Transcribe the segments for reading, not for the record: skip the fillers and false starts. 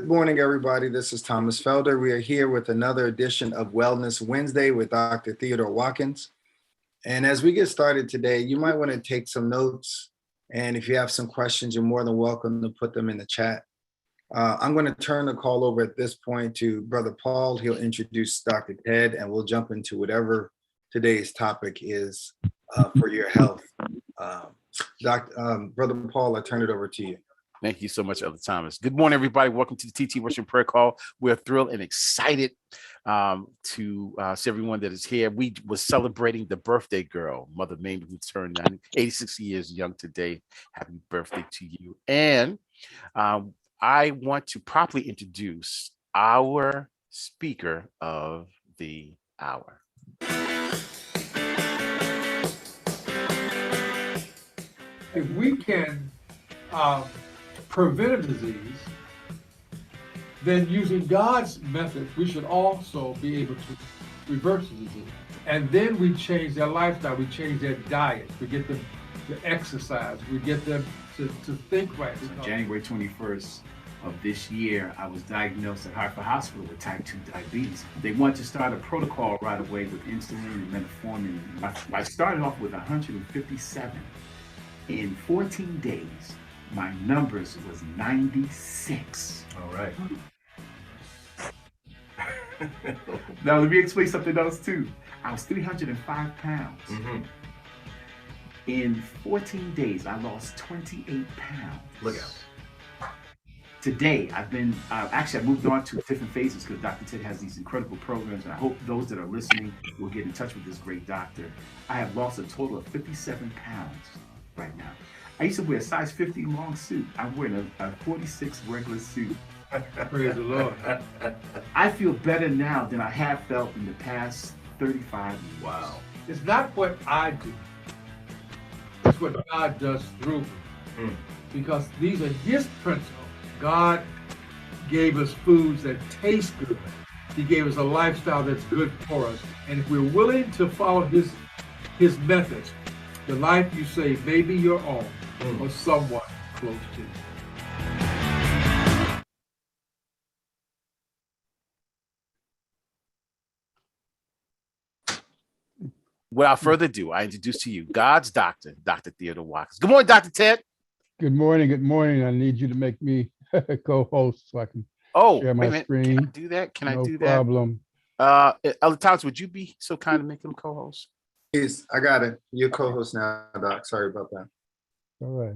morning, everybody. This is Thomas Felder. We are here with another edition of Wellness Wednesday with Dr. Theodore Watkins. And as we get started today, you might want to take some notes. And if you have some questions, you're more than welcome to put them in the chat. I'm going to turn the call over at this point to Brother Paul. He'll introduce Dr. Ted, and we'll jump into whatever today's topic is for your health. Brother Paul, I turn it over to you. Thank you so much, Elder Thomas. Good morning, everybody. Welcome to the TT Worship Prayer Call. We're thrilled and excited to see everyone that is here. We were celebrating the birthday girl, Mother Mamie, who turned 86 years young today. Happy birthday to you. And I want to properly introduce our speaker of the hour. If we can prevent a disease, then using God's methods, we should also be able to reverse the disease. And then we change their lifestyle, we change their diet, we get them to exercise, we get them to think right. On January 21st of this year, I was diagnosed at Hartford Hospital with type 2 diabetes. They wanted to start a protocol right away with insulin and metformin. I started off with 157. In 14 days, my numbers was 96. All right. Now, let me explain something else too. I was 305 pounds. Mm-hmm. In 14 days, I lost 28 pounds. Look out. Today, I moved on to different phases because Dr. Ted has these incredible programs, and I hope those that are listening will get in touch with this great doctor. I have lost a total of 57 pounds right now. I used to wear a size 50 long suit. I'm wearing a 46 regular suit. Praise the Lord. I feel better now than I have felt in the past 35 years. Wow. It's not what I do, it's what God does through me. Mm. Because these are His principles. God gave us foods that taste good. He gave us a lifestyle that's good for us. And if we're willing to follow His methods, the life you save may be your own or someone close to you. Without further ado, I introduce to you God's doctor, Dr. Theodore Watkins. Good morning, Dr. Ted. Good morning. Good morning. I need you to make me a co-host so I can share my screen. Can I do that? Can no I do that? problem. Elder Thomas, would you be so kind to make him co-host? Yes, I got it. You're co-host now, Doc. Sorry about that. All right.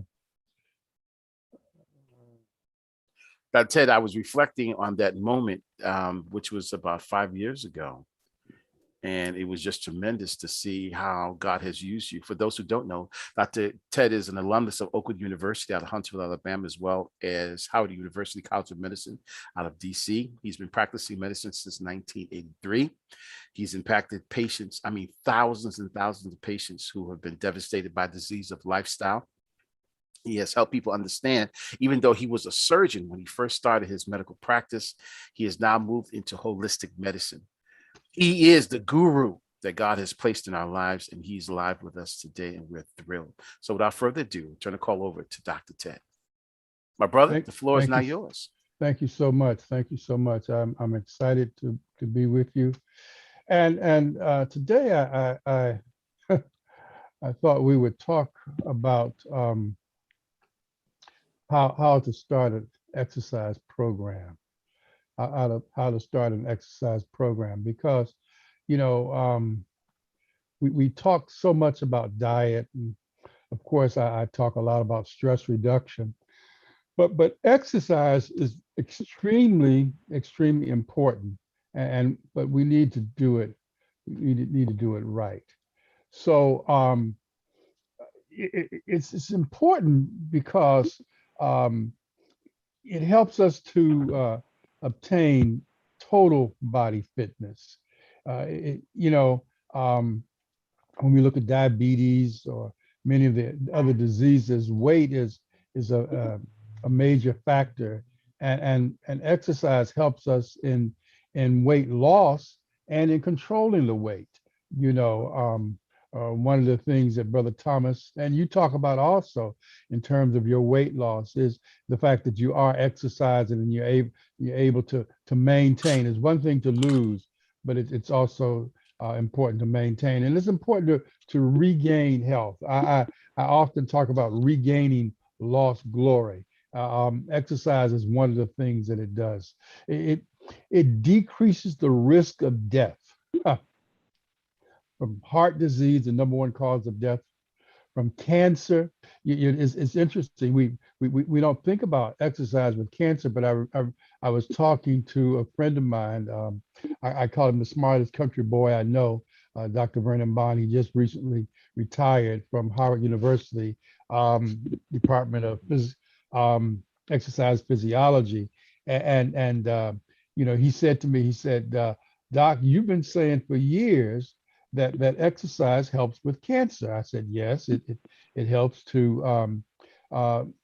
Dr. Ted, I was reflecting on that moment, which was about 5 years ago. And it was just tremendous to see how God has used you. For those who don't know, Dr. Ted is an alumnus of Oakwood University out of Huntsville, Alabama, as well as Howard University College of Medicine out of DC. He's been practicing medicine since 1983. He's impacted thousands and thousands of patients who have been devastated by disease of lifestyle. He has helped people understand, even though he was a surgeon when he first started his medical practice, he has now moved into holistic medicine. He is the guru that God has placed in our lives, and he's live with us today, and we're thrilled. So without further ado, turn the call over to Dr. Ted. My brother, the floor is now yours. Thank you so much. Thank you so much. I'm excited to be with you. And today I I thought we would talk about how to start an exercise program. How to start an exercise program, because we talk so much about diet, and of course I talk a lot about stress reduction, but exercise is extremely important, but we need to do it. We need to do it right. So it's important because it helps us to obtain total body fitness. When we look at diabetes or many of the other diseases, weight is a major factor, and exercise helps us in weight loss and in controlling the weight. one of the things that Brother Thomas and you talk about also in terms of your weight loss is the fact that you are exercising and you're able to maintain. It's one thing to lose, but it's also important to maintain, and it's important to regain health. I often talk about regaining lost glory. Exercise is one of the things that it does. It decreases the risk of death. From heart disease, the number one cause of death, from cancer. It's interesting. We don't think about exercise with cancer, but I was talking to a friend of mine. I call him the smartest country boy I know, Dr. Vernon Bond. He just recently retired from Howard University, Department of Exercise Physiology, and he said to me, he said, Doc, you've been saying for years that exercise helps with cancer. I said, yes, it helps to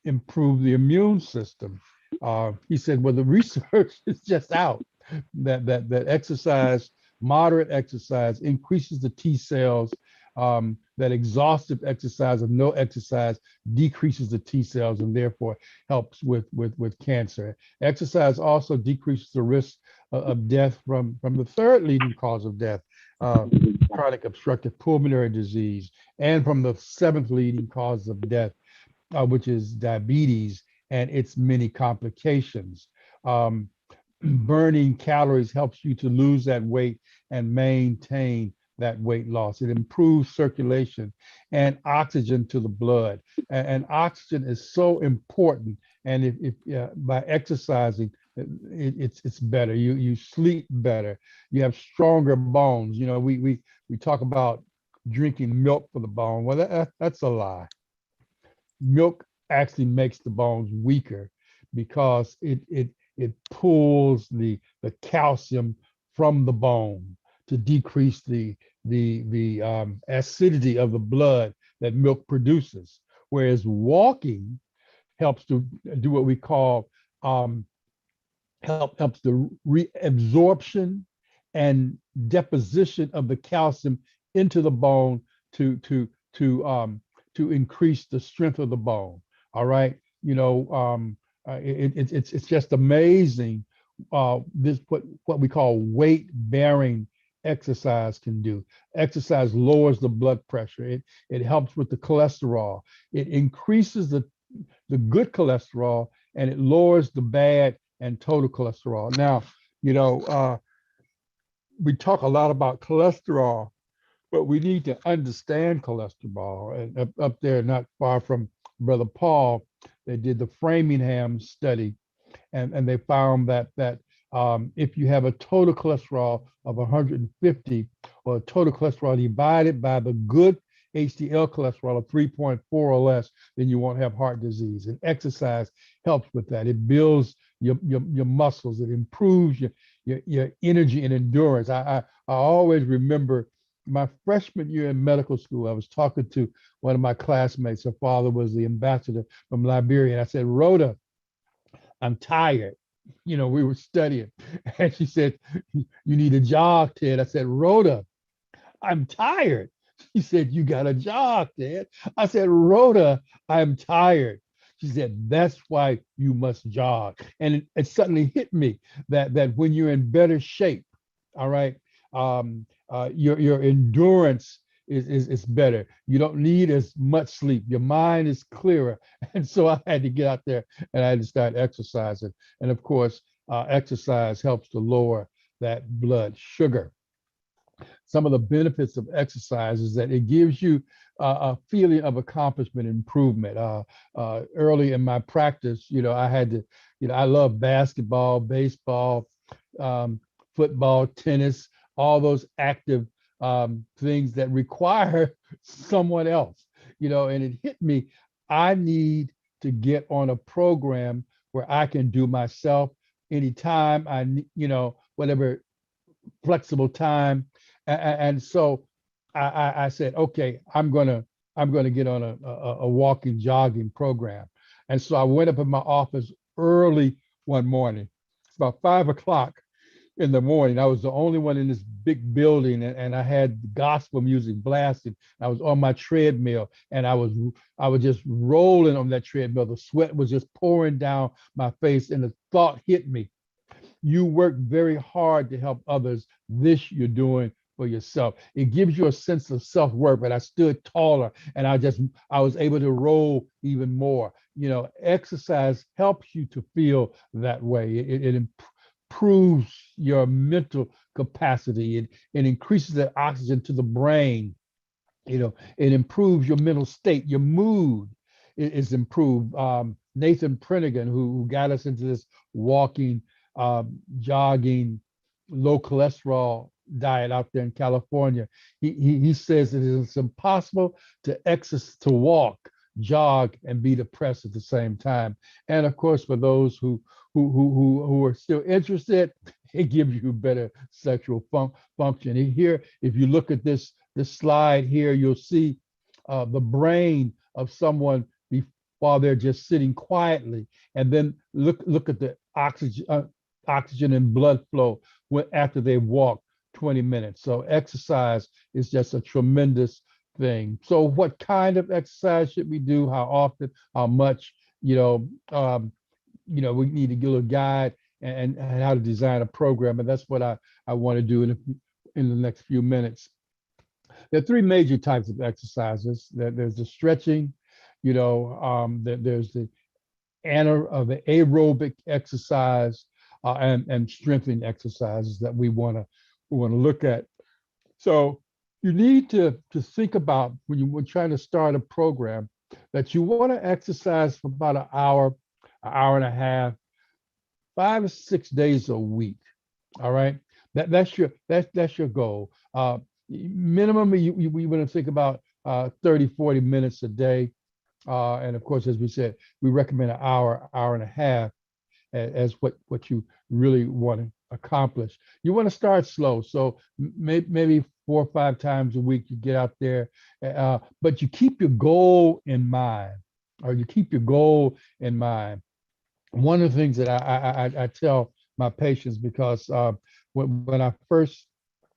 improve the immune system. He said, well, the research is just out that exercise, moderate exercise, increases the T cells. That exhaustive exercise or no exercise decreases the T cells and therefore helps with cancer. Exercise also decreases the risk of death from the third leading cause of death, chronic obstructive pulmonary disease, and from the seventh leading cause of death, which is diabetes and its many complications. Burning calories helps you to lose that weight and maintain that weight loss. It improves circulation and oxygen to the blood. And oxygen is so important. And if by exercising, it's better. You sleep better. You have stronger bones. We talk about drinking milk for the bone. Well, that's a lie. Milk actually makes the bones weaker because it pulls the calcium from the bone to decrease the acidity of the blood that milk produces. Whereas walking helps to do what we call helps the reabsorption and deposition of the calcium into the bone to increase the strength of the bone. All right, it's just amazing this what we call weight bearing exercise can do. Exercise lowers the blood pressure. It helps with the cholesterol. It increases the good cholesterol and it lowers the bad and total cholesterol. Now, we talk a lot about cholesterol, but we need to understand cholesterol. And up there, not far from Brother Paul, they did the Framingham study, and they found that if you have a total cholesterol of 150, or a total cholesterol divided by the good HDL cholesterol of 3.4 or less, then you won't have heart disease. And exercise helps with that. It builds your muscles. It improves your energy and endurance. I always remember my freshman year in medical school. I was talking to one of my classmates. Her father was the ambassador from Liberia. And I said, Rhoda, I'm tired. We were studying. And she said, you need a jog, Ted. I said, Rhoda, I'm tired. She said, you got a jog, Ted. I said, Rhoda, I'm tired. She said, that's why you must jog. And it suddenly hit me that when you're in better shape, all right, your endurance is better. You don't need as much sleep. Your mind is clearer. And so I had to get out there and I had to start exercising. And of course, exercise helps to lower that blood sugar. Some of the benefits of exercise is that it gives you a feeling of accomplishment, improvement. Early in my practice, I had to, I love basketball, baseball, football, tennis, all those active things that require someone else, and it hit me. I need to get on a program where I can do myself anytime I need, whatever flexible time. And so I said, okay, I'm gonna get on a walking, jogging program. And so I went up in my office early one morning. It's about 5 o'clock. in the morning. I was the only one in this big building, and I had gospel music blasting. I was on my treadmill, and I was just rolling on that treadmill. The sweat was just pouring down my face, and the thought hit me. You work very hard to help others. This you're doing for yourself. It gives you a sense of self-worth. But I stood taller, and I was able to roll even more. You know, exercise helps you to feel that way. It improves your mental capacity. It increases the oxygen to the brain. You know, it improves your mental state. Your mood is improved. Nathan Prentigan, who got us into this walking, jogging, low cholesterol diet out there in California, he says that it's impossible to walk, jog, and be depressed at the same time. And of course, for those who are still interested, it gives you better sexual function. And here, if you look at this slide here, you'll see the brain of someone while they're just sitting quietly, and then look at the oxygen and blood flow after they walk 20 minutes. So exercise is just a tremendous thing. So what kind of exercise should we do? How often? How much? We need to get a guide and how to design a program, and that's what I want to do in the next few minutes. There are three major types of exercises. There's the stretching, there's the aerobic exercise, and strengthening exercises that we want to look at. So you need to think about when you're trying to start a program that you want to exercise for about an hour and a half, 5 or 6 days a week. All right, that's your goal. Minimum, we want to think about 30, 40 minutes a day. And of course, as we said, we recommend an hour and a half as what you really want to accomplish. You want to start slow. So maybe 4 or 5 times a week you get out there, but you keep your goal in mind, One of the things that I tell my patients, because when I first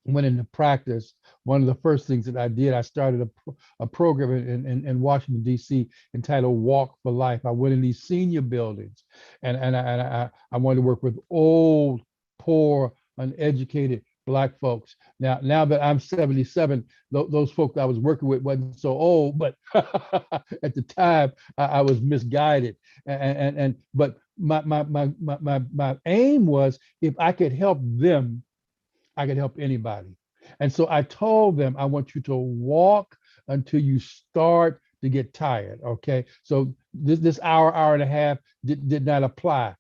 went into practice, one of the first things that I did, I started a program in Washington, D.C. entitled Walk for Life. I went in these senior buildings, and I wanted to work with old, poor, uneducated Black folks. Now that I'm 77, those folks I was working with wasn't so old, but at the time I was misguided. But my aim was, if I could help them, I could help anybody. And so I told them, I want you to walk until you start to get tired. Okay. So this hour and a half did not apply.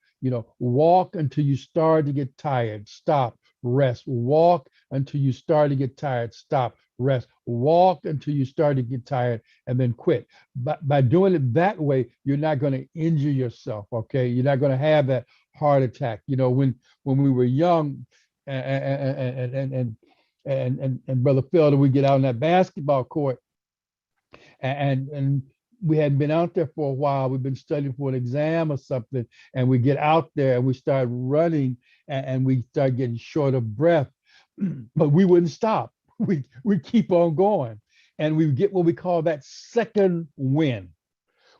Walk until you start to get tired. Stop, rest. Walk until you start to get tired. Stop, rest. Walk until you start to get tired, and then quit. But by doing it that way, you're not going to injure yourself. Okay. You're not going to have that heart attack. When we were young, and Brother Felder, we get out on that basketball court, and we hadn't been out there for a while. We've been studying for an exam or something, and we get out there and we start running, and we start getting short of breath, but we wouldn't stop. We keep on going, and we get what we call that second win.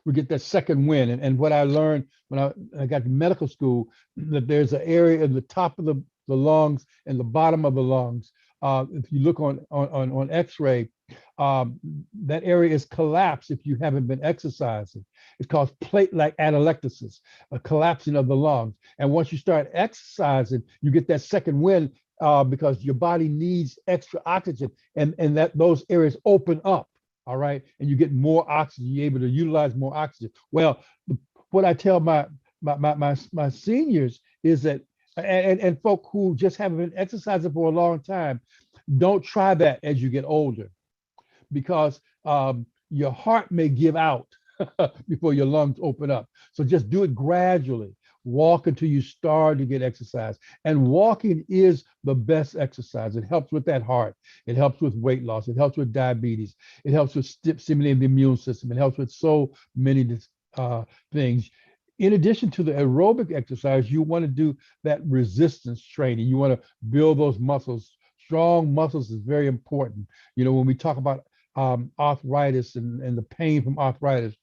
We get that second win. And what I learned when I got to medical school, that there's an area in the top of the lungs and the bottom of the lungs. If you look on X-ray, that area is collapsed if you haven't been exercising. It's called plate-like atelectasis, a collapsing of the lungs. And once you start exercising, you get that second wind, because your body needs extra oxygen, and that those areas open up. All right, and you get more oxygen. You're able to utilize more oxygen. Well, what I tell my seniors is that, and folk who just haven't been exercising for a long time, don't try that as you get older, because your heart may give out before your lungs open up. So just do it gradually. Walk until you start to get exercise. And walking is the best exercise. It helps with that heart. It helps with weight loss. It helps with diabetes. It helps with stimulating the immune system. It helps with so many things. in addition to the aerobic exercise, you want to do that resistance training. You want to build those muscles. Strong muscles is very important. You know, when we talk about arthritis and the pain from arthritis,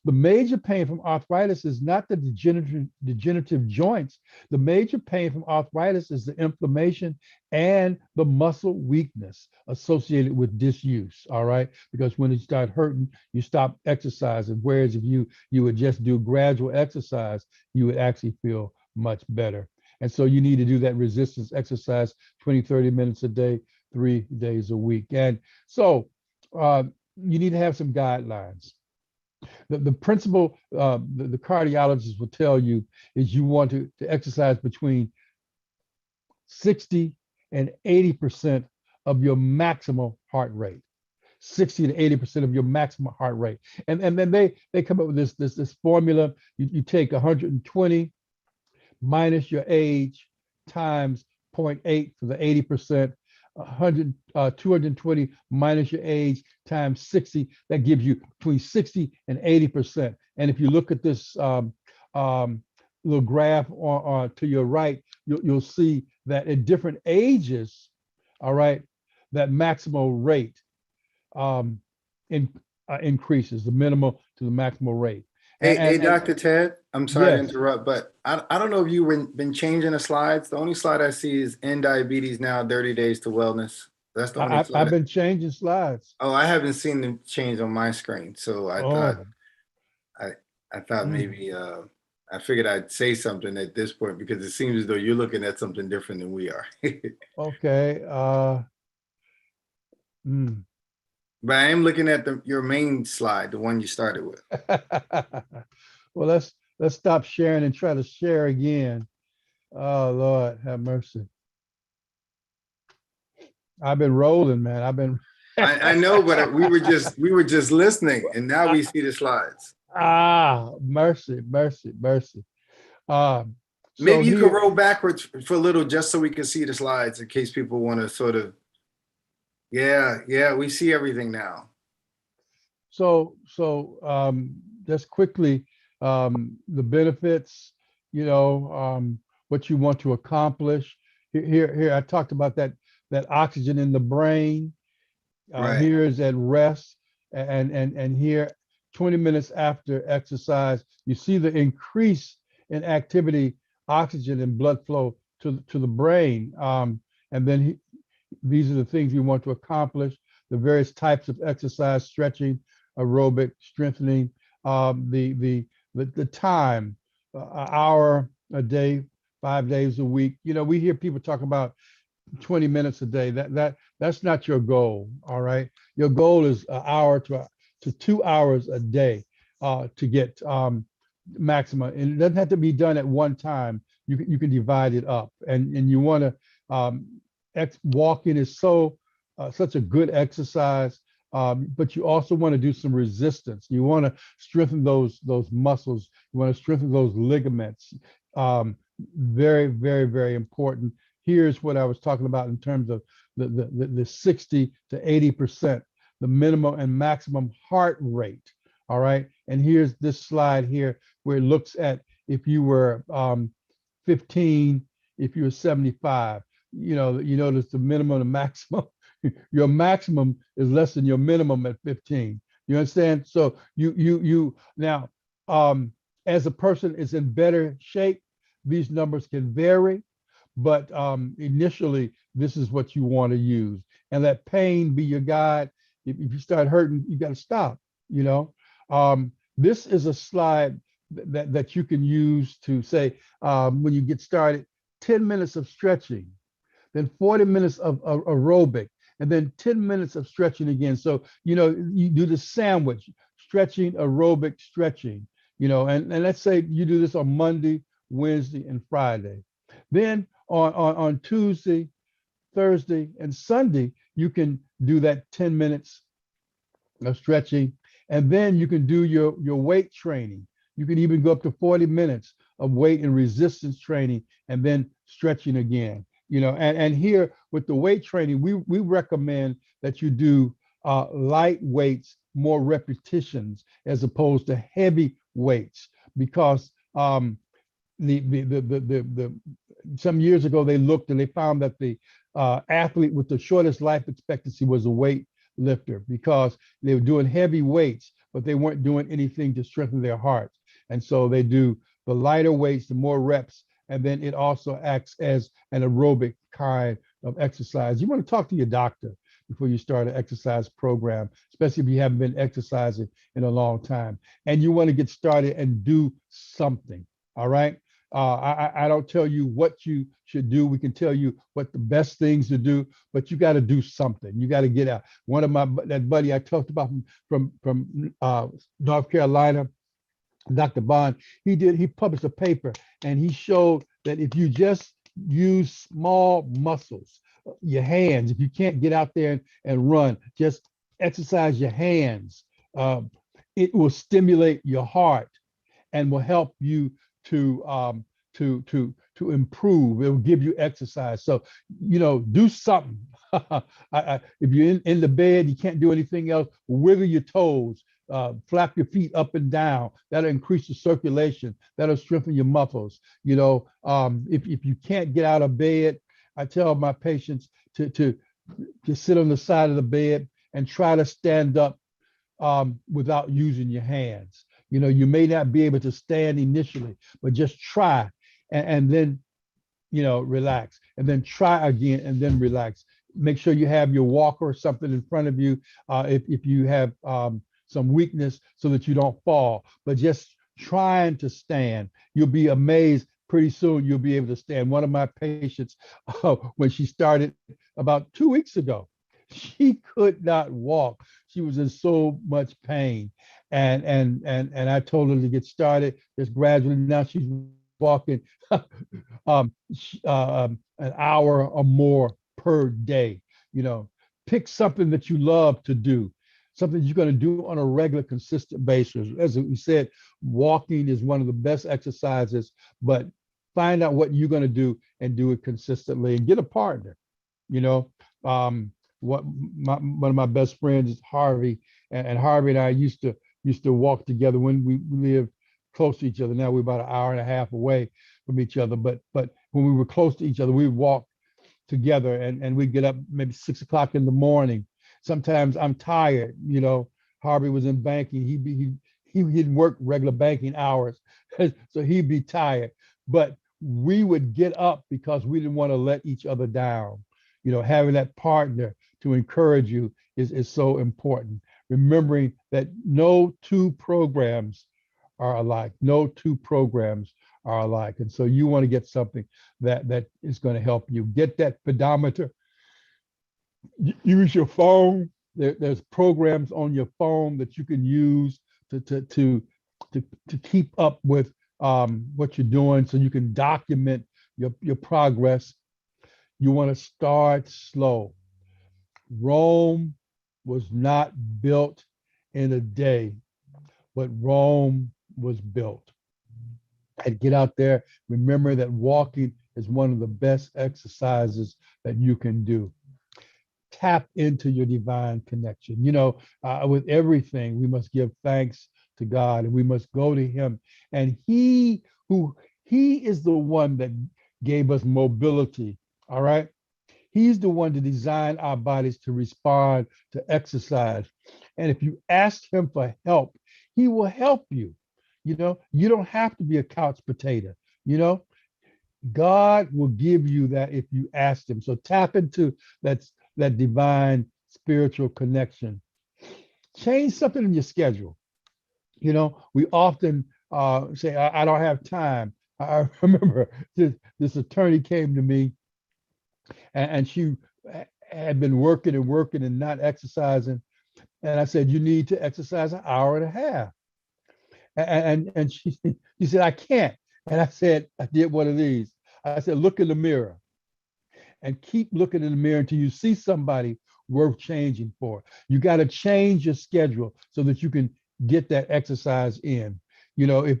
the major pain from arthritis is not the degenerative joints. The major pain from arthritis is the inflammation and the muscle weakness associated with disuse. All right, because when you start hurting, you stop exercising. Whereas if you would just do gradual exercise, you would actually feel much better. And so you need to do that resistance exercise 20, 30 minutes a day, 3 days a week. And so you need to have some guidelines. The principle the cardiologist will tell you is you want to exercise between 60 and 80% of your maximal heart rate. 60 to 80% of your maximum heart rate. And then they come up with this formula. You take 120 minus your age times 0.8 for the 80%, 220 minus your age times 60, that gives you between 60 and 80%. And if you look at this little graph to your right, you'll see that at different ages, all right, that maximal rate increases, the minimal to the maximal rate. Hey, Dr. Ted, I'm sorry to Yes. interrupt, but I don't know if you've been changing the slides. The only slide I see is End Diabetes Now, 30 Days to Wellness. That's the only slide. I've been changing slides. Oh, I haven't seen them change on my screen. So I thought maybe I figured I'd say something at this point because it seems as though you're looking at something different than we are. Okay. But I am looking at your main slide, the one you started with. Well, let's stop sharing and try to share again. Oh Lord, have mercy. I've been rolling, man. I've been. I know, but we were just listening, and now we see the slides. Mercy. Maybe you could roll backwards for a little, just so we can see the slides, in case people want to sort of. Yeah, we see everything now. So just quickly, the benefits, what you want to accomplish. Here, I talked about that oxygen in the brain. Right. Here is at rest, and here, 20 minutes after exercise, you see the increase in activity, oxygen and blood flow to the brain. And then these are the things you want to accomplish: the various types of exercise, stretching, aerobic, strengthening, the time, an hour a day, 5 days a week. We hear people talk about 20 minutes a day. That's not your goal. All right. Your goal is an hour to 2 hours a day to get maximum. And it doesn't have to be done at one time. You can divide it up, and you want to walking is such a good exercise. But you also want to do some resistance. You want to strengthen those muscles. You want to strengthen those ligaments. Very, very, very important. Here's what I was talking about in terms of the 60 to 80%, the minimum and maximum heart rate. All right. And here's this slide here where it looks at if you were 15, if you were 75. You notice the minimum and maximum. Your maximum is less than your minimum at 15. You understand? So you now, as a person is in better shape, these numbers can vary, but initially this is what you want to use, and let pain be your guide. If you start hurting, you got to stop. This is a slide that you can use to say when you get started, 10 minutes of stretching, then 40 minutes of aerobic, and then 10 minutes of stretching again. So, you do the sandwich, stretching, aerobic, stretching, and let's say you do this on Monday, Wednesday, and Friday. Then on Tuesday, Thursday, and Sunday, you can do that 10 minutes of stretching. And then you can do your weight training. You can even go up to 40 minutes of weight and resistance training, and then stretching again. And here with the weight training, we recommend that you do light weights, more repetitions, as opposed to heavy weights, because the some years ago they looked and they found that the athlete with the shortest life expectancy was a weight lifter, because they were doing heavy weights, but they weren't doing anything to strengthen their heart. And so they do the lighter weights, the more reps, and then it also acts as an aerobic kind of exercise. You want to talk to your doctor before you start an exercise program, especially if you haven't been exercising in a long time. And you want to get started and do something. All right. I don't tell you what you should do. We can tell you what the best things to do, but you got to do something. You got to get out. One of that buddy I talked about from North Carolina, Dr. Bond, he published a paper and he showed that if you just use small muscles, your hands, if you can't get out there and run, just exercise your hands. It will stimulate your heart and will help you to improve. It will give you exercise. So, do something. If you're in the bed, you can't do anything else, wiggle your toes, flap your feet up and down. That'll increase the circulation. That'll strengthen your muscles. If you can't get out of bed, I tell my patients to sit on the side of the bed and try to stand up without using your hands. You may not be able to stand initially, but just try and then, relax, and then try again and then relax. Make sure you have your walker or something in front of you if you have some weakness, so that you don't fall. But just trying to stand, you'll be amazed. Pretty soon you'll be able to stand. One of my patients, when she started about 2 weeks ago, she could not walk. She was in so much pain. And I told her to get started just gradually. Now she's walking an hour or more per day. Pick something that you love to do, something you're going to do on a regular, consistent basis. As we said, walking is one of the best exercises, but find out what you're going to do and do it consistently, and get a partner. One of my best friends is Harvey, and Harvey and I used to walk together when we lived close to each other. Now we're about an hour and a half away from each other, but when we were close to each other, we would walk together, and we'd get up maybe 6 o'clock in the morning. Sometimes I'm tired. Harvey was in banking. He didn't work regular banking hours, so he'd be tired. But we would get up because we didn't want to let each other down. Having that partner to encourage you is so important. Remembering that no two programs are alike. No two programs are alike. And so you want to get something that is going to help you. Get that pedometer. Use your phone. There's programs on your phone that you can use to keep up with what you're doing, so you can document your progress. You want to start slow. Rome was not built in a day, but Rome was built. And get out there. Remember that walking is one of the best exercises that you can do. Tap into your divine connection. With everything, we must give thanks to God, and we must go to Him. And He is the one that gave us mobility. All right. He's the one to design our bodies to respond to exercise. And if you ask Him for help, He will help you. You don't have to be a couch potato. God will give you that if you ask Him. So tap into that divine spiritual connection. Change something in your schedule. We often say, I don't have time. I remember this attorney came to me, and she had been working and not exercising. And I said, you need to exercise an hour and a half. And she said, I can't. And I did one of these. I said, look in the mirror and keep looking in the mirror until you see somebody worth changing for. You got to change your schedule so that you can get that exercise in. If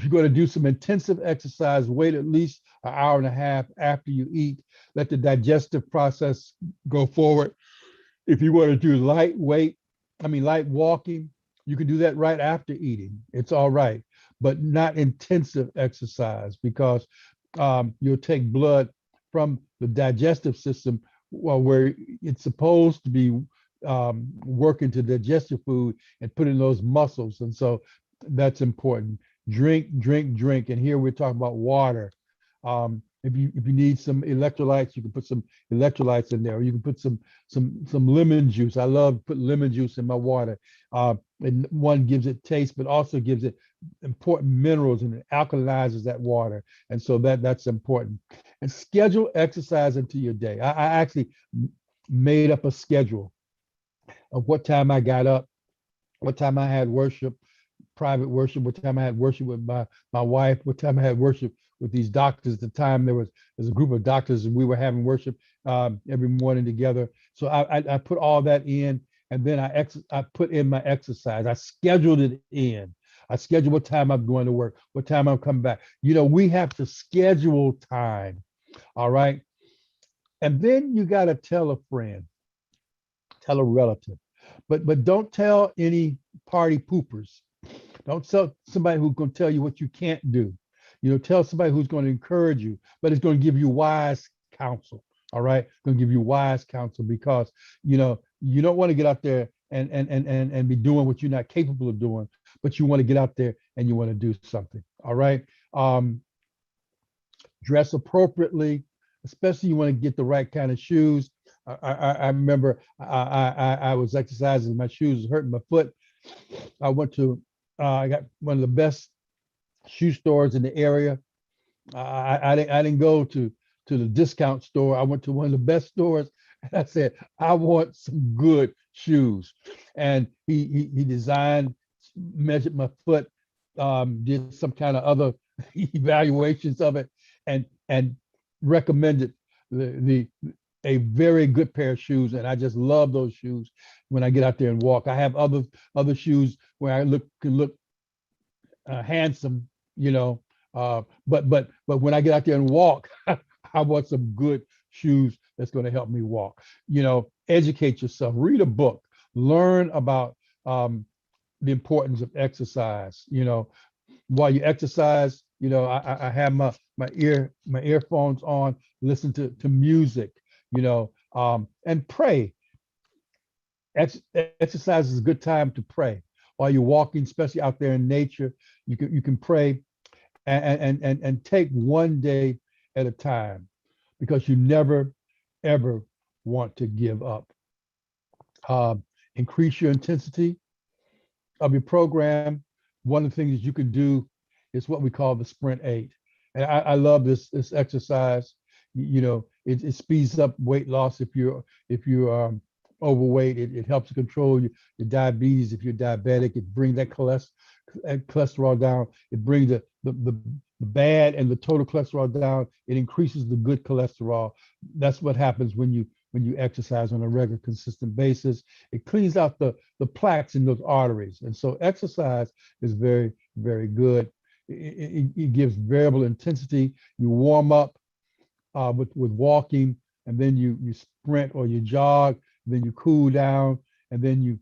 you're going to do some intensive exercise, wait at least an hour and a half after you eat. Let the digestive process go forward. If you want to do light walking, You can do that right after eating. It's all right, but not intensive exercise because you'll take blood from the digestive system, well, where it's supposed to be working to digest your food and put in those muscles. And so that's important. Drink, drink, drink. And here we're talking about water. If you need some electrolytes, you can put some electrolytes in there, or you can put some lemon juice. I love put lemon juice in my water. And one gives it taste, but also gives it important minerals, and it alkalizes that water. And so that's important. And schedule exercise into your day. I actually made up a schedule of what time I got up, what time I had worship, private worship, what time I had worship with my wife, what time I had worship with these doctors. At the time there's a group of doctors, and we were having worship every morning together. So I put all that in, and then I put in my exercise. I scheduled it in. I scheduled what time I'm going to work, what time I'm coming back. We have to schedule time. All right. And then you got to tell a friend, tell a relative, but don't tell any party poopers. Don't tell somebody who's going to tell you what you can't do. Tell somebody who's going to encourage you, but it's going to give you wise counsel. All right, going to give you wise counsel, because you don't want to get out there and be doing what you're not capable of doing, but you want to get out there and you want to do something. All right. Dress appropriately, especially you want to get the right kind of shoes. I remember I was exercising, my shoes was hurting my foot. I went to I got one of the best shoe stores in the area. I didn't go to the discount store. I went to one of the best stores, and I said, I want some good shoes. And he designed, measured my foot, did some kind of other evaluations of it, and recommended a very good pair of shoes. And I just love those shoes when I get out there and walk. I have other shoes where I can look handsome, but when I get out there and walk, I want some good shoes that's going to help me walk. Educate yourself, read a book, learn about the importance of exercise. While you exercise, I have my earphones on, listen to music, and pray. Exercise is a good time to pray while you're walking, especially out there in nature. You can pray and take one day at a time, because you never ever want to give up. Increase your intensity of your program. One of the things you can do is what we call the Sprint 8. And I love this exercise. It speeds up weight loss if you're overweight. It helps to control your diabetes if you're diabetic. It brings that cholesterol down. It brings the bad and the total cholesterol down. It increases the good cholesterol. That's what happens when you exercise on a regular, consistent basis. It cleans out the plaques in those arteries. And so exercise is very, very good. It gives variable intensity. You warm up with walking, and then you sprint or you jog, then you cool down, and then you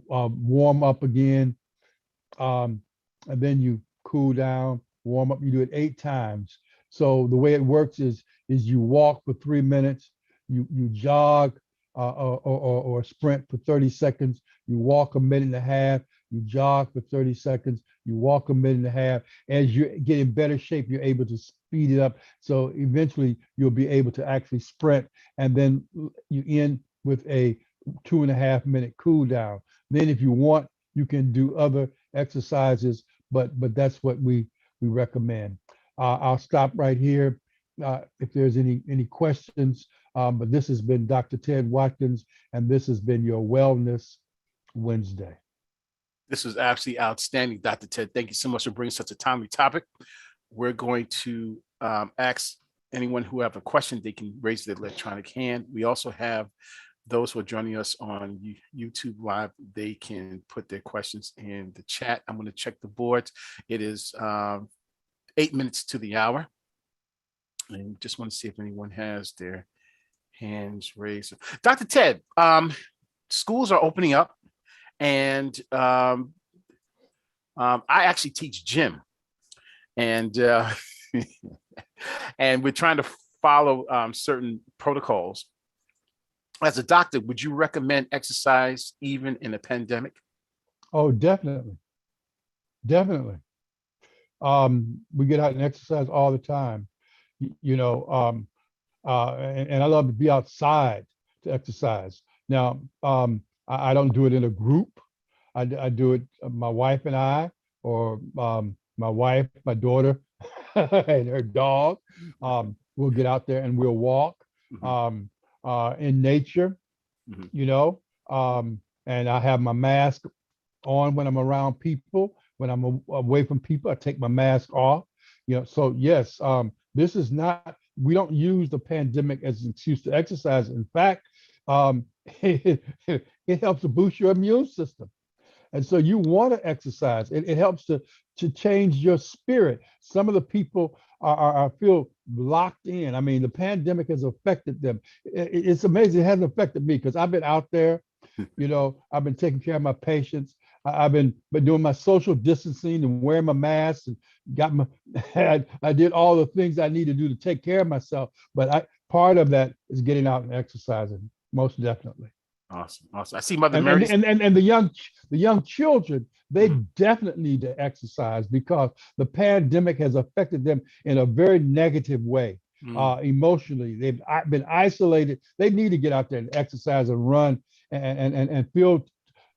warm up again, and then you cool down, warm up. You do it 8 times. So the way it works is you walk for 3 minutes, you jog or sprint for 30 seconds, you walk a minute and a half, you jog for 30 seconds, you walk a minute and a half. As you get in better shape, you're able to speed it up. So eventually you'll be able to actually sprint, and then you end with a 2.5 minute cool down. Then if you want, you can do other exercises, but that's what we recommend. I'll stop right here if there's any questions, but this has been Dr. Ted Watkins, and this has been your Wellness Wednesday. This was absolutely outstanding, Dr. Ted. Thank you so much for bringing such a timely topic. We're going to ask anyone who have a question, they can raise their electronic hand. We also have those who are joining us on YouTube Live. They can put their questions in the chat. I'm going to check the boards. It is 8 minutes to the hour. And just want to see if anyone has their hands raised. Dr. Ted, schools are opening up. And I actually teach gym, and and we're trying to follow certain protocols. As a doctor, would you recommend exercise even in a pandemic? Oh, definitely. Definitely. We get out and exercise all the time, and I love to be outside to exercise. Now, I don't do it in a group. I do it, my wife and I, or my wife, my daughter, and her dog. We'll get out there and we'll walk in nature, Mhm. and I have my mask on when I'm around people. When I'm away from people, I take my mask off. So yes, this is not. We don't use the pandemic as an excuse to exercise. In fact, it helps to boost your immune system. And so you want to exercise. It helps to change your spirit. Some of the people are feel locked in. I mean, the pandemic has affected them. It's amazing. It hasn't affected me because I've been out there. I've been taking care of my patients. I've been doing my social distancing and wearing my mask and got my. I did all the things I need to do to take care of myself. But part of that is getting out and exercising, most definitely. Awesome. I see Mother And Mary. and the young children, they definitely need to exercise because the pandemic has affected them in a very negative way. Emotionally, they've been isolated. They need to get out there and exercise and run and feel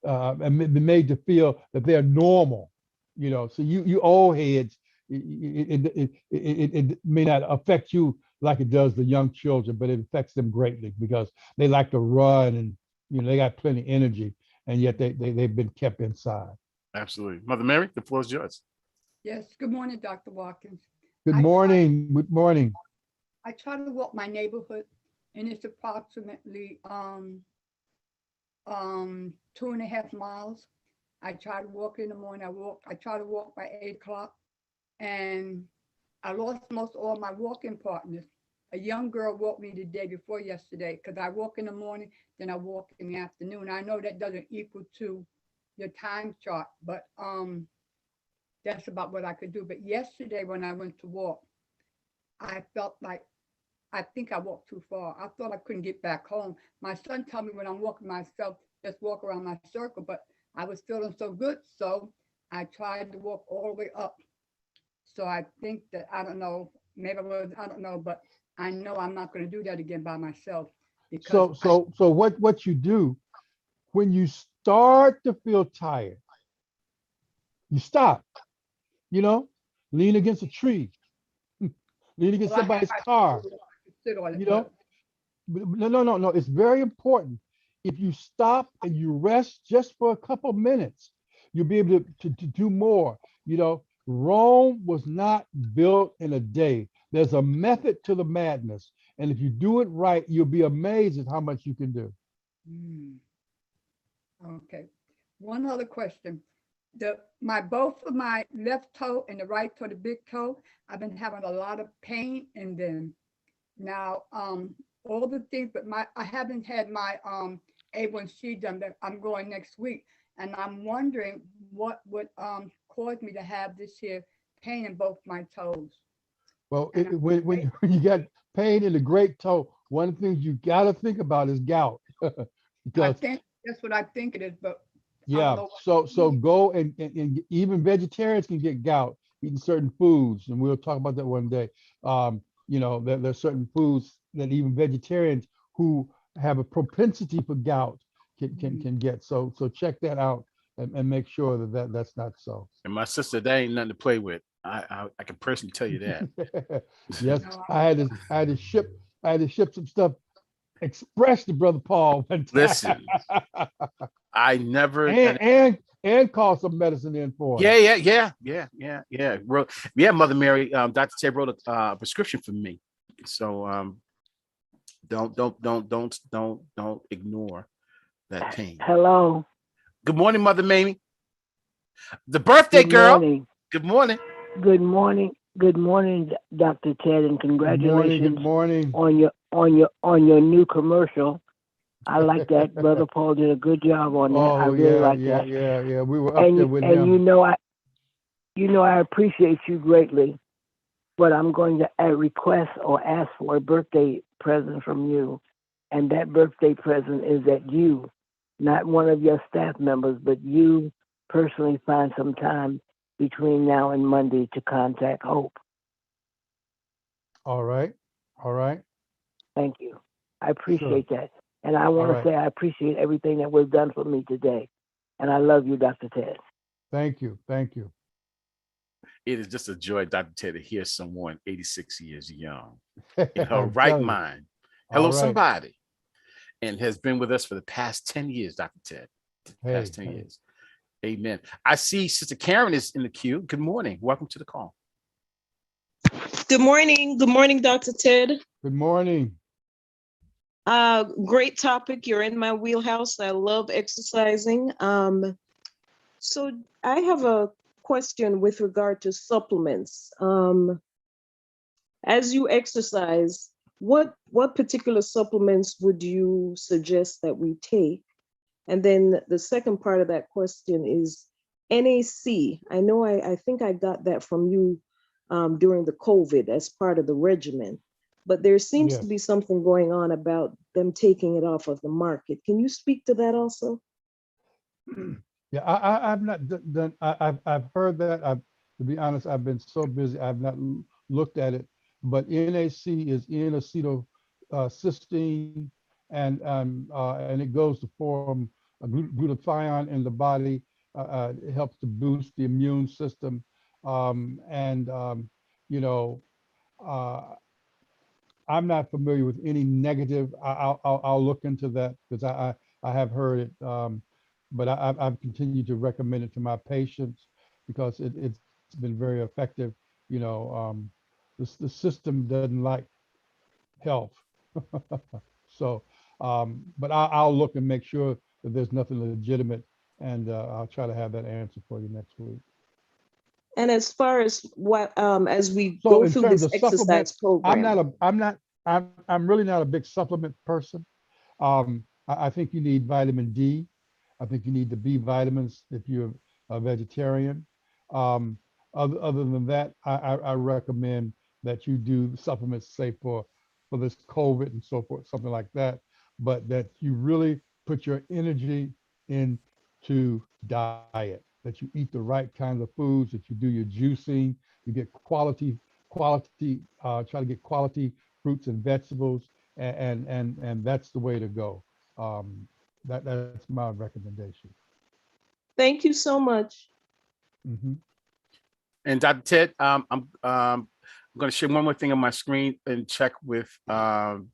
and be made to feel that they're normal. So you old heads, it may not affect you like it does the young children, but it affects them greatly because they like to run and they got plenty of energy, and yet they've been kept inside. Absolutely. Mother Mary, the floor is yours. Yes, good morning, Dr. Watkins. Good morning. Good morning. I try to walk my neighborhood, and it's approximately 2.5 miles. I try to walk in the morning. I try to walk by 8 o'clock, and I lost most all my walking partners. A young girl walked me the day before yesterday because I walk in the morning, then I walk in the afternoon. I know that doesn't equal to your time chart, but that's about what I could do. But yesterday when I went to walk, I felt like I think I walked too far. I thought I couldn't get back home. My son told me when I'm walking myself, just walk around my circle, but I was feeling so good. So I tried to walk all the way up. So I think that, I don't know, maybe I don't know, but I know I'm not going to do that again by myself. Because So what you do when you start to feel tired, you stop, lean against a tree, lean against somebody's car, sit on it, you know. No. It's very important. If you stop and you rest just for a couple minutes, you'll be able to do more. Rome was not built in a day. There's a method to the madness. And if you do it right, you'll be amazed at how much you can do. Okay. One other question. Both of my left toe and the right toe, the big toe, I've been having a lot of pain in them. Now, all the things, but I haven't had my A1C done. That I'm going next week, and I'm wondering what would cause me to have this here pain in both my toes. Well, when you got pain in the great toe, one of the things you got to think about is gout. I think that's what I think it is, but yeah. So go and even vegetarians can get gout eating certain foods, and we'll talk about that one day. There's certain foods that even vegetarians who have a propensity for gout can get. So check that out and make sure that's not so. And my sister, that ain't nothing to play with. I can personally tell you that. Yes, I had to ship some stuff express to Brother Paul one time. Listen, I never and call some medicine in for him. Yeah. Mother Mary, Dr. Ted wrote a prescription for me. So don't ignore that pain. Hello. Good morning, Mother Mamie. The birthday girl. Good morning. Good morning. Good morning, Dr. Ted, and congratulations good morning. on your new commercial. I like that. Brother Paul did a good job on that. I Oh really yeah, like yeah, that. yeah, yeah. We were up there with And him. you know I appreciate you greatly, but I'm going to request or ask for a birthday present from you. And that birthday present is that you, not one of your staff members, but you personally find some time between now and Monday to contact Hope. All right, all right. Thank you. I appreciate that. And I want All right. to say I appreciate everything that was done for me today. And I love you, Dr. Ted. Thank you, thank you. It is just a joy, Dr. Ted, to hear someone 86 years young in her I'm right telling you. mind. Hello, All right. somebody. And has been with us for the past 10 years, Dr. Ted. Hey, 10 years. Amen. I see Sister Karen is in the queue. Good morning. Welcome to the call. Good morning. Good morning, Dr. Ted. Good morning. Great topic. You're in my wheelhouse. I love exercising. So I have a question with regard to supplements. As you exercise, what particular supplements would you suggest that we take? And then the second part of that question is NAC. I know I think I got that from you during the COVID as part of the regimen, but there seems Yes. to be something going on about them taking it off of the market. Can you speak to that also? Yeah, I've not done. I've heard that. To be honest, I've been so busy. I've not looked at it. But NAC is N-acetylcysteine, and it goes to form a glutathione in the body. It helps to boost the immune system, you know. I'm not familiar with any negative. I'll look into that because I have heard it, but I've continued to recommend it to my patients because it's been very effective. You know, the system doesn't like health, so but I'll look and make sure that there's nothing legitimate, and I'll try to have that answer for you next week. And as far as what, as we So go in through terms this of exercise supplements, program, I'm really not a big supplement person. I think you need vitamin D. I think you need the B vitamins if you're a vegetarian. Other than that, I recommend that you do supplements, say for this COVID and so forth, something like that, but that you really put your energy into diet, that you eat the right kinds of foods, that you do your juicing, you get quality, try to get quality fruits and vegetables, and that's the way to go. That's my recommendation. thank you so much. Mm-hmm. And Dr. Ted, I'm going to share one more thing on my screen and check with Elder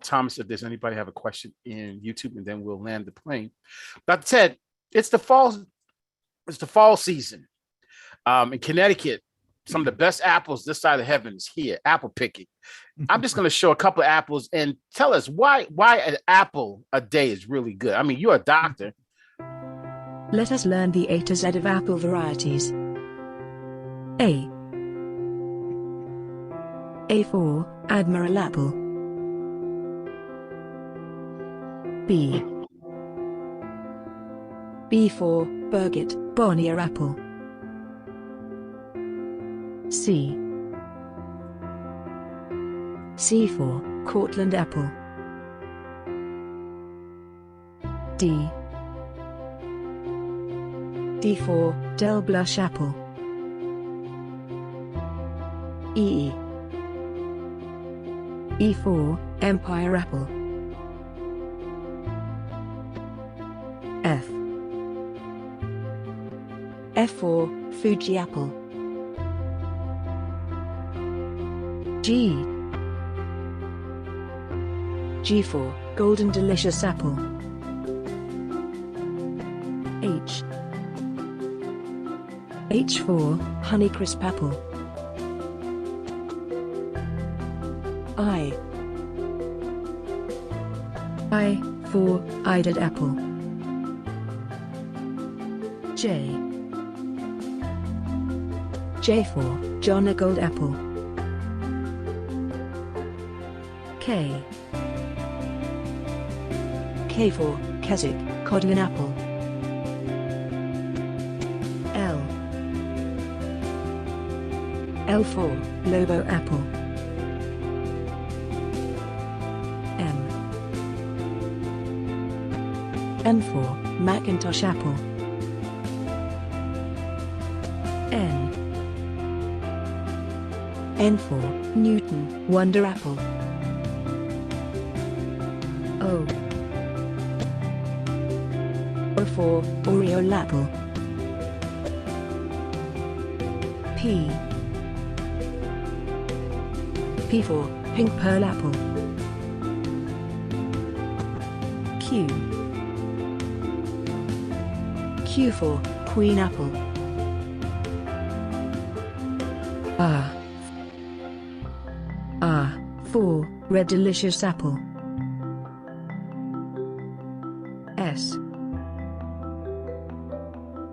Thomas if there's anybody have a question in YouTube, and then we'll land the plane. Dr. Ted, it's the fall season. In Connecticut, some of the best apples this side of heaven is here, apple picking. I'm just going to show a couple of apples and tell us why an apple a day is really good. I mean, you're a doctor. Let us learn the A to Z of apple varieties. A. A4, Admiral apple. B. B4, Burgett, Bonnier apple. C. C4, Cortland apple. D. D4, Del Blush apple. E. E4, Empire apple. F. F4, Fuji apple. G. G4, Golden Delicious apple. H. H4, Honeycrisp apple. I. I4, Idled apple. J. J4, Jonagold apple. K. K for Keswick, codlin apple. L for Lobo apple. N for Macintosh apple. N for Newton Wonder apple. O for Oriole apple. P for Pink Pearl apple. Q for Queen apple. R for Red Delicious apple.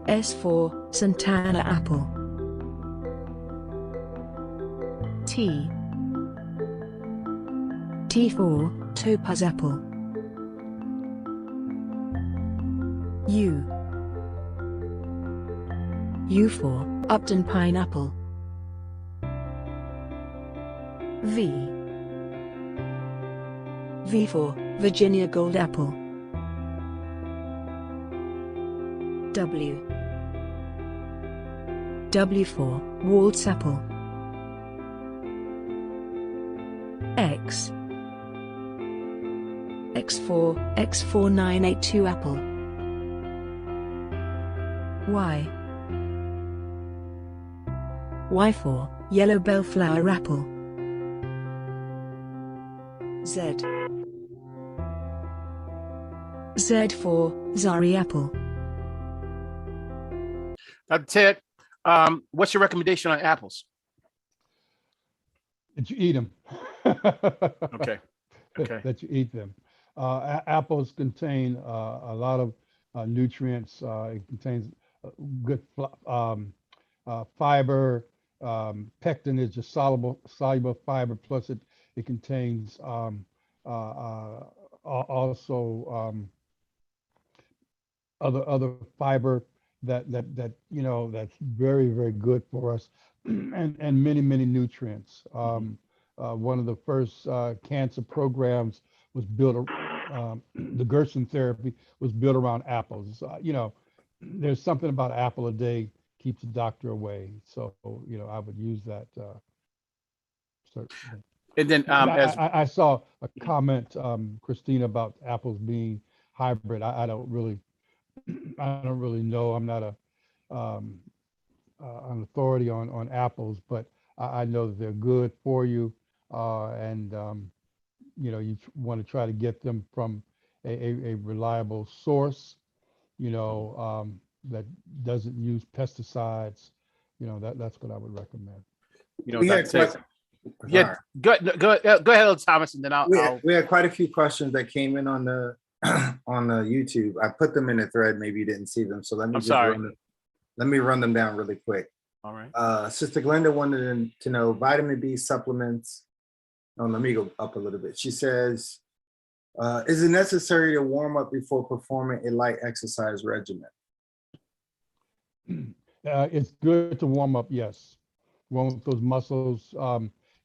S for Santana apple. T for Topaz apple. U for Upton pineapple. V for Virginia gold apple. W for Waltz apple. X for X4982 apple. Y for Yellow Bellflower apple. Z for Zari apple. Ted, what's your recommendation on apples? That you eat them. Okay. Okay. That you eat them. Apples contain a lot of nutrients. It contains good fiber. Pectin is just soluble fiber. Plus, it contains also other fiber that that's very, very good for us, and many nutrients. One of the first cancer programs was built. The Gerson therapy was built around apples. There's something about an apple a day keeps the doctor away. So I would use that certainly. And then I saw a comment, Christina, about apples being hybrid. I don't really know. I'm not an authority on apples, but I know that they're good for you, and you want to try to get them from a reliable source, that doesn't use pesticides. That's what I would recommend. Yeah, go ahead, Thomas, and then we had quite a few questions that came in on the on the YouTube. I put them in a thread. Maybe you didn't see them, so let me let me run them down really quick. All right. Sister Glenda wanted to know vitamin B supplements. Oh, let me go up a little bit. She says, is it necessary to warm up before performing a light exercise regimen? It's good to warm up, yes. Warm up those muscles.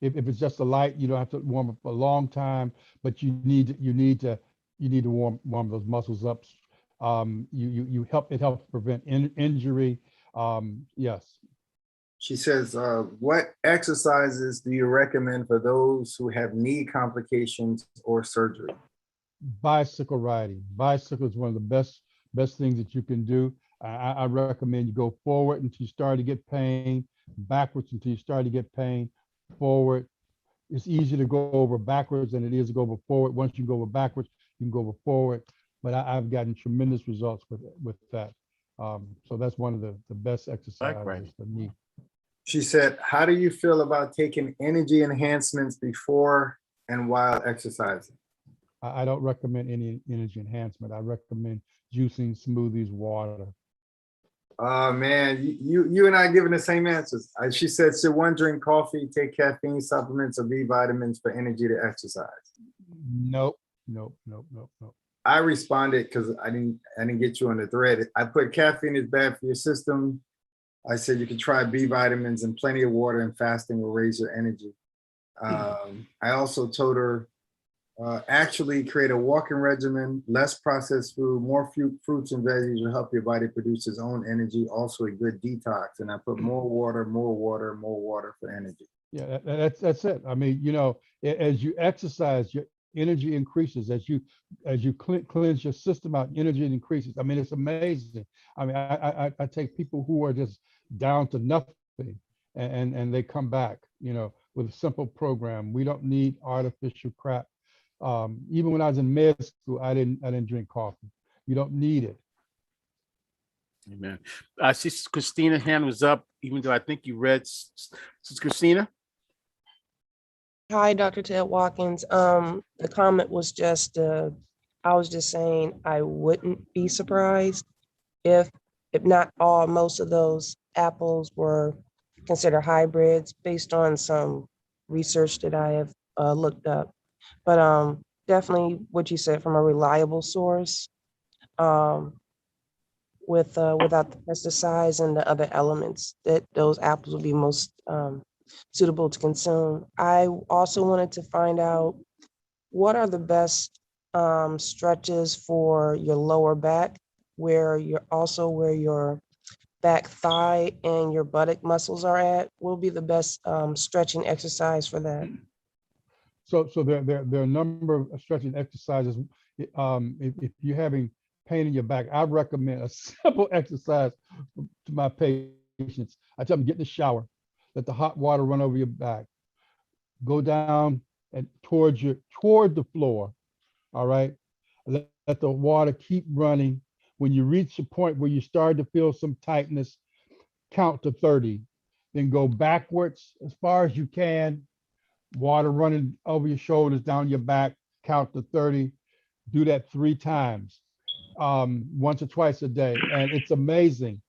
If it's just a light, you don't have to warm up a long time, but you need to warm those muscles up. It helps prevent injury. Yes. She says, what exercises do you recommend for those who have knee complications or surgery? Bicycle riding. Bicycle is one of the best things that you can do. I recommend you go forward until you start to get pain, backwards until you start to get pain, forward. It's easier to go over backwards than it is to go over forward. Once you go over backwards, you can go over forward. But I've gotten tremendous results with that. So that's one of the best exercises for me. She said, how do you feel about taking energy enhancements before and while exercising? I don't recommend any energy enhancement. I recommend juicing, smoothies, water. Oh man, you and I are giving the same answers. She said, should one drink coffee, take caffeine supplements, or B vitamins for energy to exercise? Nope. I responded because I didn't get you on the thread. I put caffeine is bad for your system. I said you can try B vitamins and plenty of water, and fasting will raise your energy. I also told her actually create a walking regimen, less processed food, more fruits and veggies will help your body produce its own energy. Also a good detox. And I put more water, more water, more water for energy. Yeah, that's it. I mean, you know, as you exercise, your energy increases. As you cleanse your system out, energy increases. I mean, it's amazing. I mean, I take people who are just down to nothing, and they come back, you know, with a simple program. We don't need artificial crap. Even when I was in med school, I didn't drink coffee. You don't need it. Amen. I see Christina's hand was up, even though I think you read. Sister Christina? Hi, Dr. Ted Watkins. The comment was just, I was just saying I wouldn't be surprised if not all, most of those apples were considered hybrids based on some research that I have looked up. But definitely what you said, from a reliable source, without the pesticides and the other elements, that those apples would be most suitable to consume. I also wanted to find out what are the best stretches for your lower back, where your back thigh and your buttock muscles are at. Will be the best stretching exercise for that? So there are a number of stretching exercises. If you're having pain in your back, I recommend a simple exercise to my patients. I tell them, get in the shower, let the hot water run over your back, go down and toward the floor. All right. Let the water keep running. When you reach the point where you start to feel some tightness, count to 30. Then go backwards as far as you can. Water running over your shoulders, down your back, count to 30. Do that 3 times, once or twice a day. And it's amazing.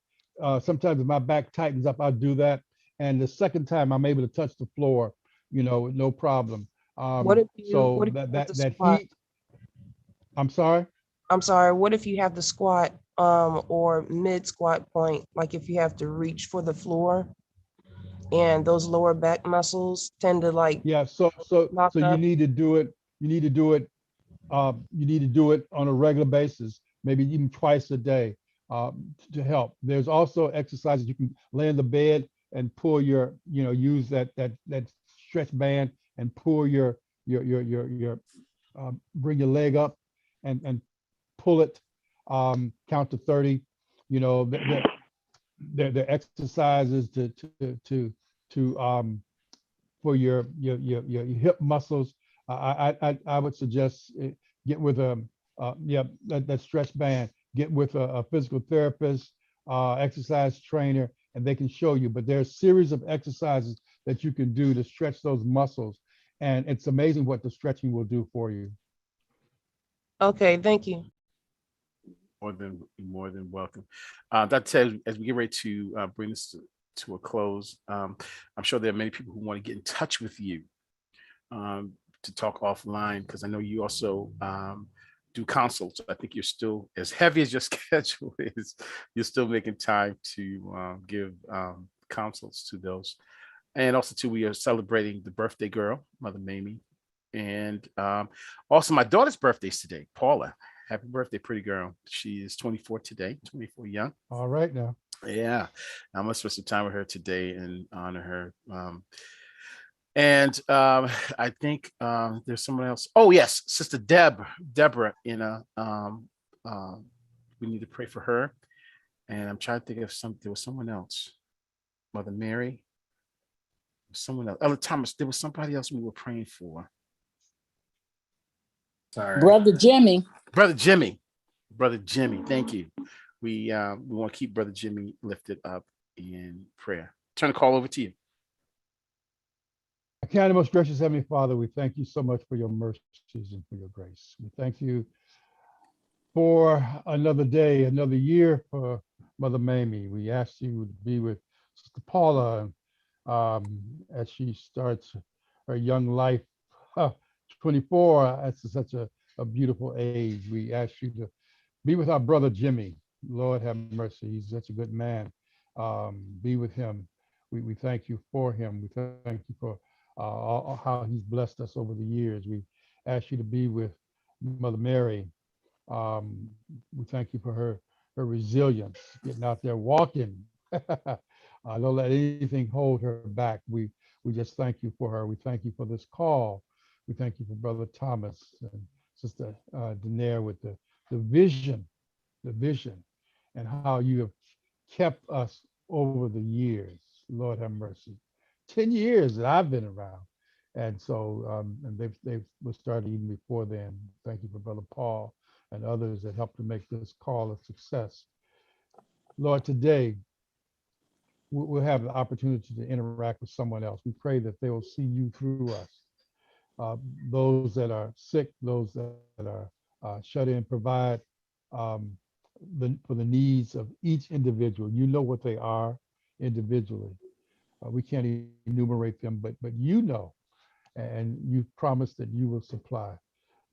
Sometimes if my back tightens up, I'll do that. And the second time I'm able to touch the floor, you know, no problem. What if you have the That squat? heat, I'm sorry? I'm sorry, what if you have the squat or mid squat point, like if you have to reach for the floor and those lower back muscles tend to like Yeah, lock you up? need to do it. You need to do it. You need to do it on a regular basis, maybe even twice a day, to help. There's also exercises you can lay in the bed and pull your, you know, use that stretch band and pull your bring your leg up and pull it. Count to 30. You know, the exercises to for your hip muscles. I would suggest get with that stretch band. Get with a physical therapist, exercise trainer, and they can show you. But there's a series of exercises that you can do to stretch those muscles, and it's amazing what the stretching will do for you. Okay, thank you. More than welcome. That said, as we get ready to bring this to a close, I'm sure there are many people who want to get in touch with you to talk offline, because I know you also do consults. I think you're still, as heavy as your schedule is, you're still making time to give consults to those. And also too, we are celebrating the birthday girl, Mother Mamie. And also my daughter's birthday is today, Paula. Happy birthday, pretty girl. She is 24 today, 24 young. All right now. Yeah, I'm gonna spend some time with her today and honor her. I think there's someone else. Oh yes, Sister Deborah. We need to pray for her. And I'm trying to think of there was someone else. Mother Mary. Someone else. Ella Thomas. There was somebody else we were praying for. Sorry. Brother Jimmy. Brother Jimmy, thank you. We want to keep Brother Jimmy lifted up in prayer. Turn the call over to you. Kind of most gracious Heavenly Father, we thank you so much for your mercies and for your grace. We thank you for another day, another year for Mother Mamie. We ask you to be with Sister Paula as she starts her young life. 24, that's such a a beautiful age. We ask you to be with our brother Jimmy. Lord have mercy. He's such a good man. Be with him. We thank you for him. We thank you for how he's blessed us over the years. We ask you to be with Mother Mary. We thank you for her resilience, getting out there walking. Don't let anything hold her back. We just thank you for her. We thank you for this call. We thank you for Brother Thomas and Sister Daenerys with the vision, and how you have kept us over the years. Lord have mercy. 10 years that I've been around. And so, and they've was started even before then. Thank you for Brother Paul and others that helped to make this call a success. Lord, today we'll have the opportunity to interact with someone else. We pray that they will see you through us. Those that are sick, those that are shut in, provide for the needs of each individual. You know what they are individually. We can't enumerate them, but you know, and you promised that you will supply.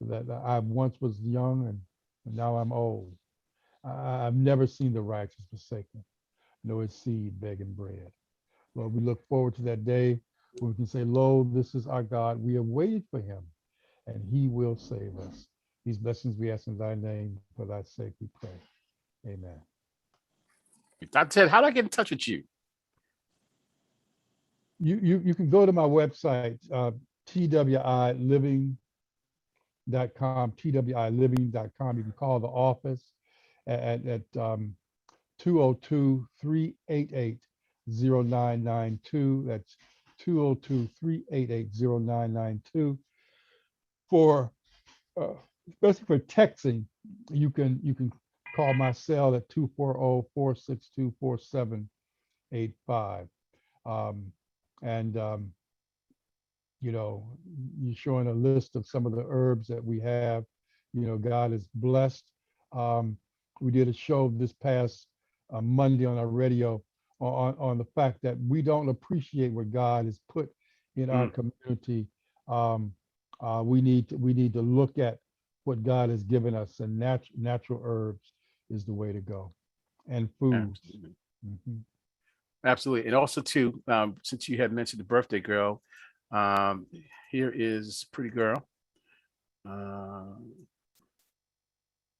That I once was young and now I'm old. I've never seen the righteous forsaken, nor his seed begging bread. Lord, we look forward to that day when we can say, lo, this is our God. We have waited for him and he will save us. These blessings we ask in thy name, for thy sake we pray. Amen. Dr. Ted, how do I get in touch with you? You can go to my website, twiliving.com, twiliving.com. You can call the office at 202-388-0992. That's 202-388-0992. For especially for texting, you can call my cell at 240-462-4785. You know, you're showing a list of some of the herbs that we have. You know, God is blessed. We did a show this past Monday on our radio on the fact that we don't appreciate what God has put in our community. We need to look at what God has given us, and natural herbs is the way to go, and foods. Absolutely. Mhm. Absolutely. And also too, since you had mentioned the birthday girl, here is pretty girl. All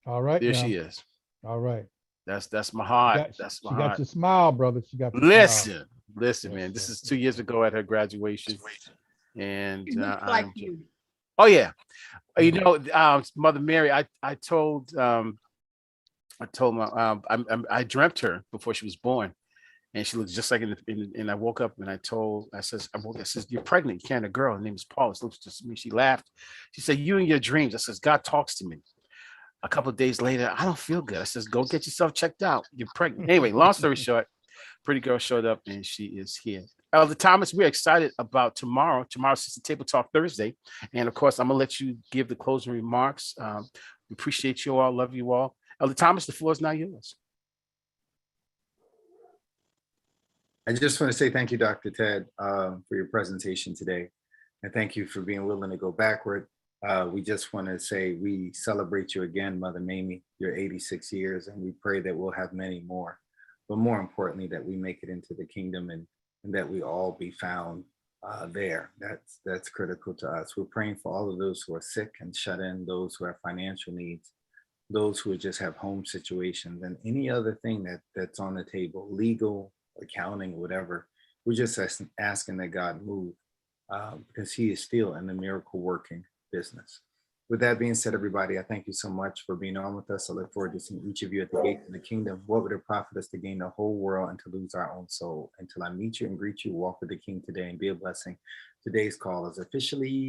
right, There now. she is. All right. That's my heart. That's my She heart. got your smile, brother. She got your Listen, Yes, man. This yes. is 2 years ago at her graduation, and It looks like you. oh yeah. You know, Mother Mary, I told my I dreamt her before she was born, and she looks just like and I woke up and I says, you're pregnant, you can't have a girl. Her name is Paula. She looks just me. She laughed. She said, you and your dreams. I says, God talks to me. A couple of days later, I don't feel good. I says, go get yourself checked out. You're pregnant. Anyway, long story short, pretty girl showed up and she is here. Elder Thomas, we're excited about tomorrow. Tomorrow's Sister Table Talk Thursday. And of course, I'm going to let you give the closing remarks. We appreciate you all. Love you all. Elder Thomas, the floor is now yours. I just want to say thank you, Dr. Ted, for your presentation today. And thank you for being willing to go backward. We just want to say we celebrate you again, Mother Mamie, your 86 years, and we pray that we'll have many more. But more importantly, that we make it into the kingdom and that we all be found there. That's critical to us. We're praying for all of those who are sick and shut in, those who have financial needs, those who just have home situations, and any other thing that's on the table, legal, accounting, whatever. We're just asking that God move because he is still in the miracle working business. With that being said, everybody, I thank you so much for being on with us. I look forward to seeing each of you at the gates of the kingdom. What would it profit us to gain the whole world and to lose our own soul? Until I meet you and greet you, walk with the King today and be a blessing. Today's call is officially